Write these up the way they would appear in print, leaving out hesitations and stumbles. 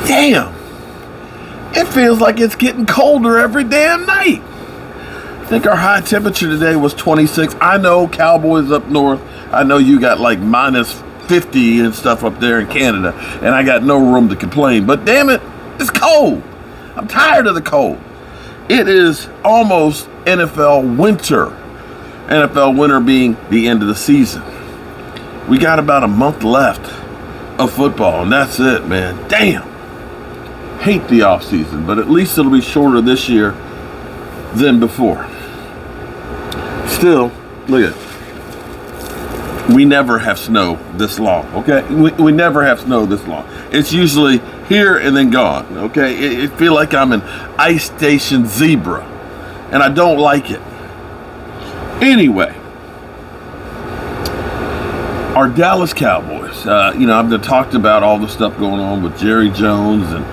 damn, it feels like it's getting colder every damn night. I think our high temperature today was 26. I know Cowboys up north. I know you got like minus 50 and stuff up there in Canada, and I got no room to complain. But damn it, it's cold. I'm tired of the cold. It is almost NFL winter. NFL winter being the end of the season. We got about a month left of football, and that's it, man. Damn. Hate the off season, but at least it'll be shorter this year than before. Still, look at it. We never have snow this long, okay? We never have snow this long. It's usually here and then gone, okay? It feel like I'm an ice station zebra, and I don't like it. Anyway, our Dallas Cowboys, I've talked about all the stuff going on with Jerry Jones and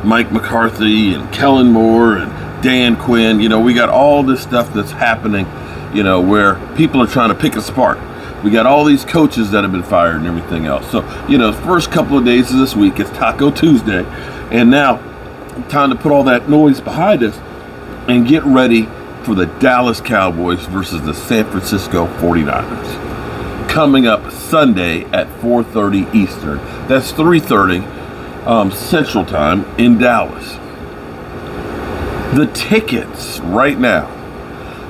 Mike McCarthy and Kellen Moore and Dan Quinn. We got all this stuff that's happening, where people are trying to pick us apart. We got all these coaches that have been fired and everything else. So, first couple of days of this week, it's Taco Tuesday. And now, time to put all that noise behind us and get ready for the Dallas Cowboys versus the San Francisco 49ers. Coming up Sunday at 4:30 Eastern. That's 3:30 Central Time in Dallas. The tickets right now,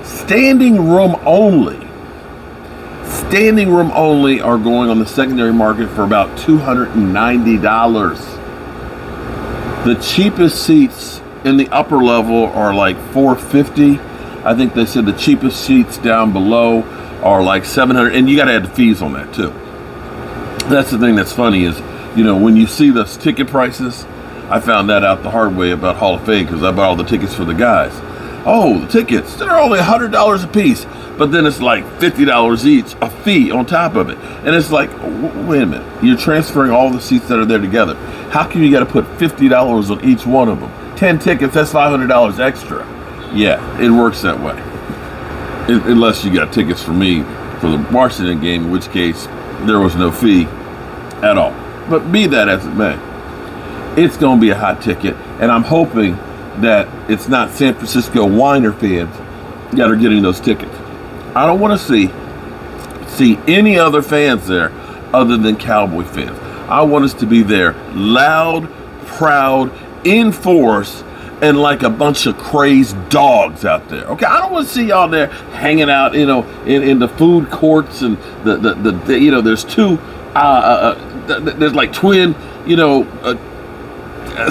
standing room only, are going on the secondary market for about $290. The cheapest seats in the upper level are like $450. I think they said the cheapest seats down below are like $700, and you got to add the fees on that too. That's the thing that's funny is, when you see those ticket prices, I found that out the hard way about Hall of Fame because I bought all the tickets for the guys. Oh, the tickets, they're only $100 a piece, but then it's like $50 each, a fee on top of it. And it's like, wait a minute, you're transferring all the seats that are there together. How come you got to put $50 on each one of them? 10 tickets, that's $500 extra. Yeah, it works that way. Unless you got tickets for me for the Washington game, in which case there was no fee at all. But be that as it may, it's going to be a hot ticket, and I'm hoping that it's not San Francisco Whiner fans that are getting those tickets. I don't want to see any other fans there other than Cowboy fans. I want us to be there loud, proud, in force, and like a bunch of crazed dogs out there. Okay, I don't want to see y'all there hanging out, in the food courts and there's two, there's like twin,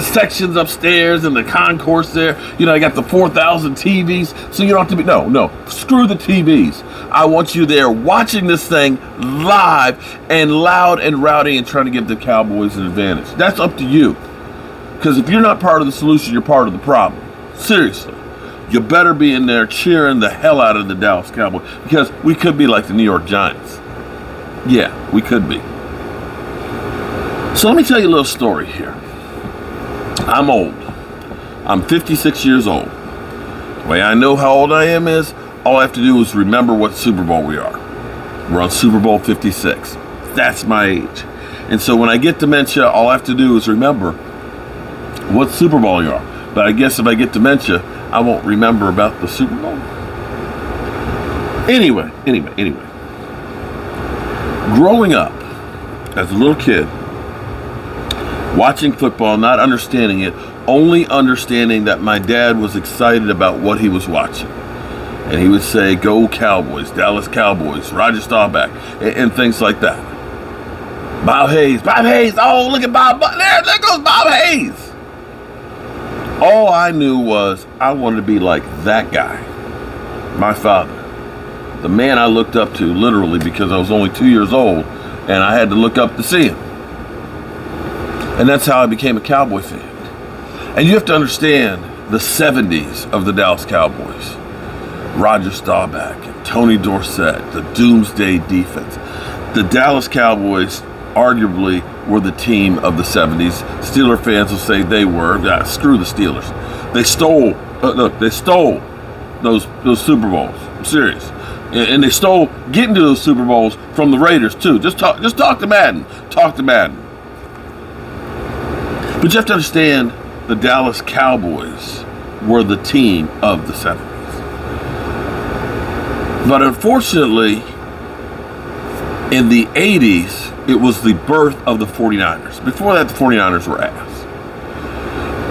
sections upstairs in the concourse there. I got the 4,000 TVs, so you don't have to be, no, screw the TVs. I want you there watching this thing live and loud and rowdy and trying to give the Cowboys an advantage. That's up to you. Because if you're not part of the solution, you're part of the problem. Seriously. You better be in there cheering the hell out of the Dallas Cowboys, because we could be like the New York Giants. Yeah, we could be. So let me tell you a little story here. I'm old. I'm 56 years old. The way I know how old I am is, all I have to do is remember what Super Bowl we are. We're on Super Bowl 56. That's my age. And so when I get dementia, all I have to do is remember what Super Bowl you are. But I guess if I get dementia, I won't remember about the Super Bowl. Anyway. Growing up as a little kid, watching football, not understanding it, only understanding that my dad was excited about what he was watching. And he would say, "Go Cowboys, Dallas Cowboys, Roger Staubach," and things like that. Bob Hayes, oh, look at Bob, there goes Bob Hayes. All I knew was I wanted to be like that guy, my father, the man I looked up to literally because I was only 2 years old and I had to look up to see him. And that's how I became a Cowboy fan. And you have to understand the 70s of the Dallas Cowboys. Roger Staubach, Tony Dorsett, the Doomsday Defense. The Dallas Cowboys arguably were the team of the 70s. Steeler fans will say they were. Screw the Steelers. They stole those Super Bowls. I'm serious. And they stole getting to those Super Bowls from the Raiders too. Just talk to Madden. Talk to Madden. But you have to understand, the Dallas Cowboys were the team of the 70s. But unfortunately, in the 80s, it was the birth of the 49ers. Before that, the 49ers were ass.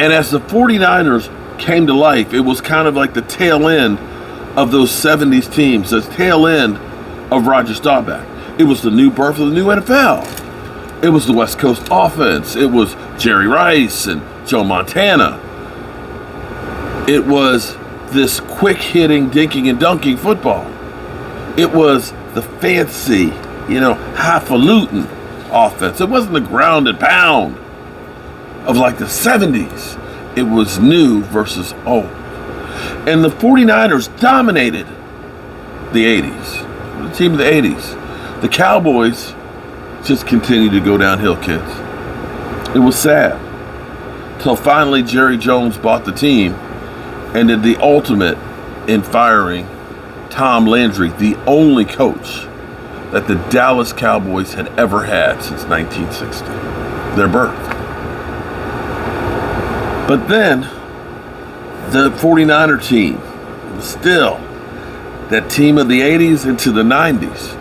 And as the 49ers came to life, it was kind of like the tail end of those 70s teams, the tail end of Roger Staubach. It was the new birth of the new NFL. It was the West Coast offense. It was Jerry Rice and Joe Montana. It was this quick-hitting, dinking and dunking football. It was the fancy, highfalutin offense. It wasn't the ground and pound of like the 70s. It was new versus old. And the 49ers dominated the 80s, the team of the 80s. The Cowboys just continued to go downhill, kids. It was sad. Till finally Jerry Jones bought the team and did the ultimate in firing Tom Landry, the only coach that the Dallas Cowboys had ever had since 1960, their birth. But then, the 49er team was still that team of the 80s into the 90s.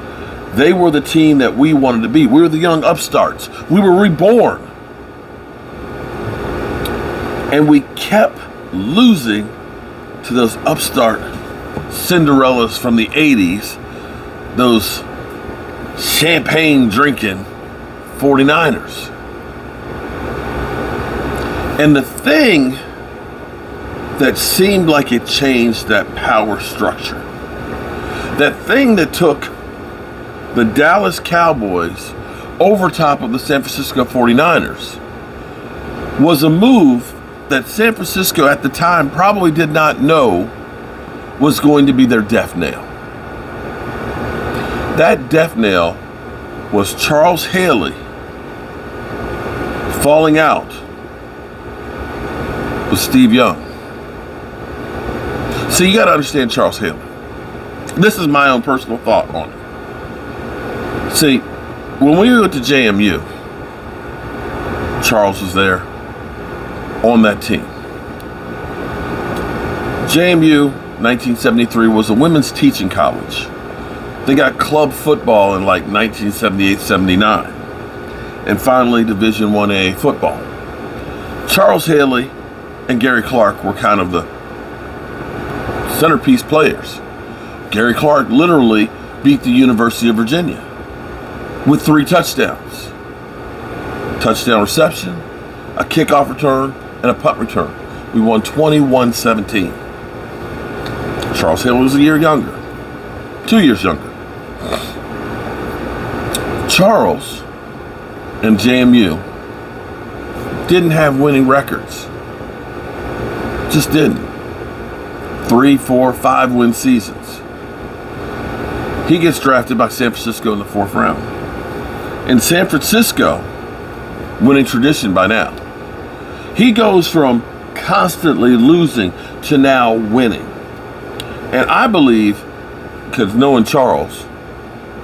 They were the team that we wanted to be. We were the young upstarts. We were reborn. And we kept losing to those upstart Cinderellas from the 80s, those champagne drinking 49ers. And the thing that seemed like it changed that power structure, that thing that took the Dallas Cowboys over top of the San Francisco 49ers, was a move that San Francisco at the time probably did not know was going to be their death nail. That death nail was Charles Haley falling out with Steve Young. So you got to understand Charles Haley. This is my own personal thought on it. See, when we went to JMU, Charles was there on that team. JMU, 1973, was a women's teaching college. They got club football in like 1978-79. And finally, Division 1A football. Charles Haley and Gary Clark were kind of the centerpiece players. Gary Clark literally beat the University of Virginia with 3 touchdowns. Touchdown reception, a kickoff return, and a punt return. We won 21-17. Charles Haley was a year younger, 2 years younger. Charles and JMU didn't have winning records. Just didn't. 3, 4, 5 win seasons. He gets drafted by San Francisco in the 4th round. In San Francisco, winning tradition by now, he goes from constantly losing to now winning. And I believe, because knowing Charles,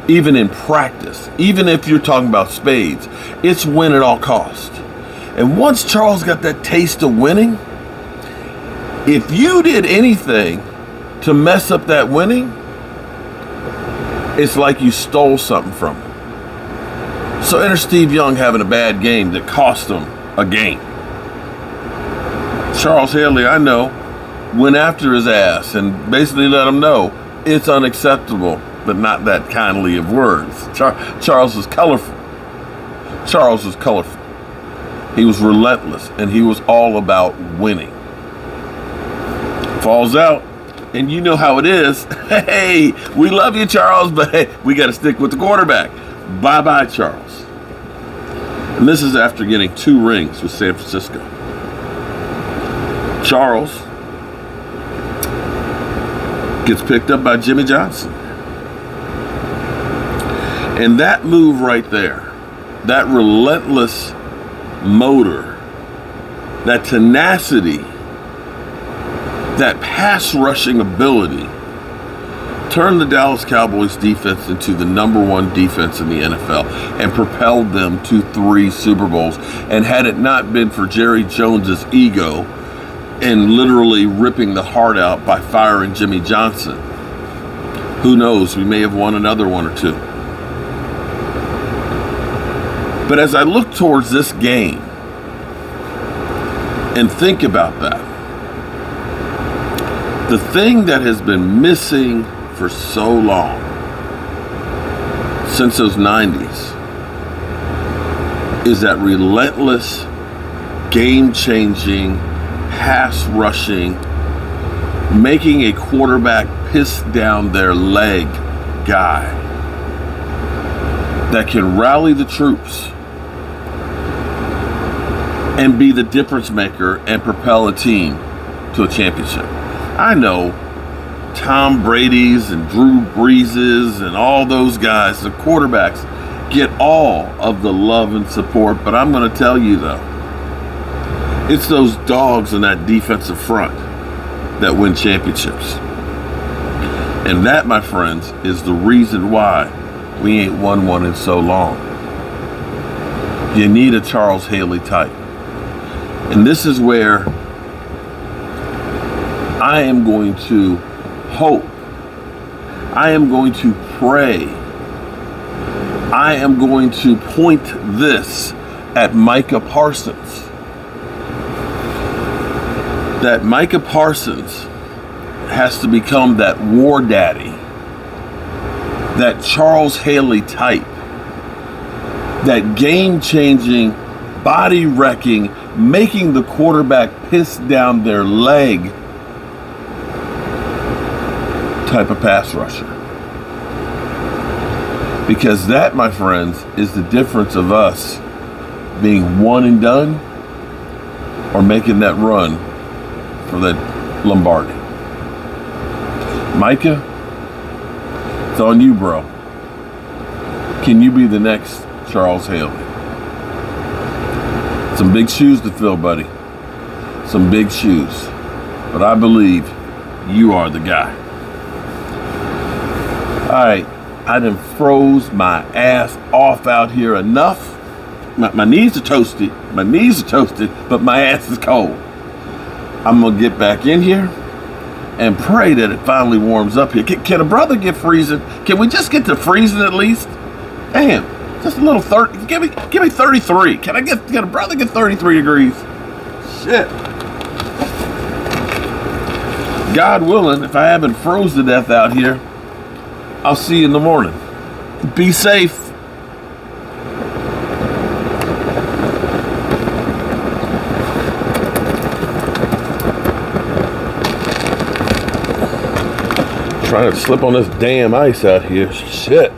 even in practice, even if you're talking about spades, it's win at all costs. And once Charles got that taste of winning, if you did anything to mess up that winning, it's like you stole something from him. So enter Steve Young having a bad game that cost him a game. Charles Haley, I know, went after his ass and basically let him know it's unacceptable, but not that kindly of words. Charles was colorful. Charles was colorful. He was relentless, and he was all about winning. Falls out, and you know how it is. Hey, we love you, Charles, but hey, we got to stick with the quarterback. Bye-bye, Charles. And this is after getting 2 rings with San Francisco. Charles gets picked up by Jimmy Johnson. And that move right there, that relentless motor, that tenacity, that pass rushing ability turned the Dallas Cowboys defense into the #1 defense in the NFL and propelled them to 3 Super Bowls. And had it not been for Jerry Jones's ego and literally ripping the heart out by firing Jimmy Johnson, who knows, we may have won another 1 or 2. But as I look towards this game and think about that, the thing that has been missing for so long, since those 90s, is that relentless, game-changing, pass-rushing, making a quarterback piss down their leg guy that can rally the troops and be the difference maker and propel a team to a championship. I know Tom Brady's and Drew Brees's and all those guys, the quarterbacks, get all of the love and support, but I'm going to tell you though, it's those dogs in that defensive front that win championships. And that, my friends, is the reason why we ain't won one in so long. You need a Charles Haley type. And this is where I am going to hope. I am going to pray. I am going to point this at Micah Parsons. That Micah Parsons has to become that war daddy, that Charles Haley type, that game-changing, body-wrecking, making the quarterback piss down their leg type of pass rusher. Because that, my friends, is the difference of us being one and done or making that run for that Lombardi. Micah, it's on you, bro. Can you be the next Charles Haley? Some big shoes to fill, buddy. Some big shoes. But I believe you are the guy. All right, I done froze my ass off out here enough. My knees are toasted. My knees are toasted, but my ass is cold. I'm going to get back in here and pray that it finally warms up here. Can a brother get freezing? Can we just get to freezing at least? Damn, just a little 30. Give me 33. Can a brother get 33 degrees? Shit. God willing, if I haven't froze to death out here, I'll see you in the morning. Be safe. Trying to slip on this damn ice out here. Shit.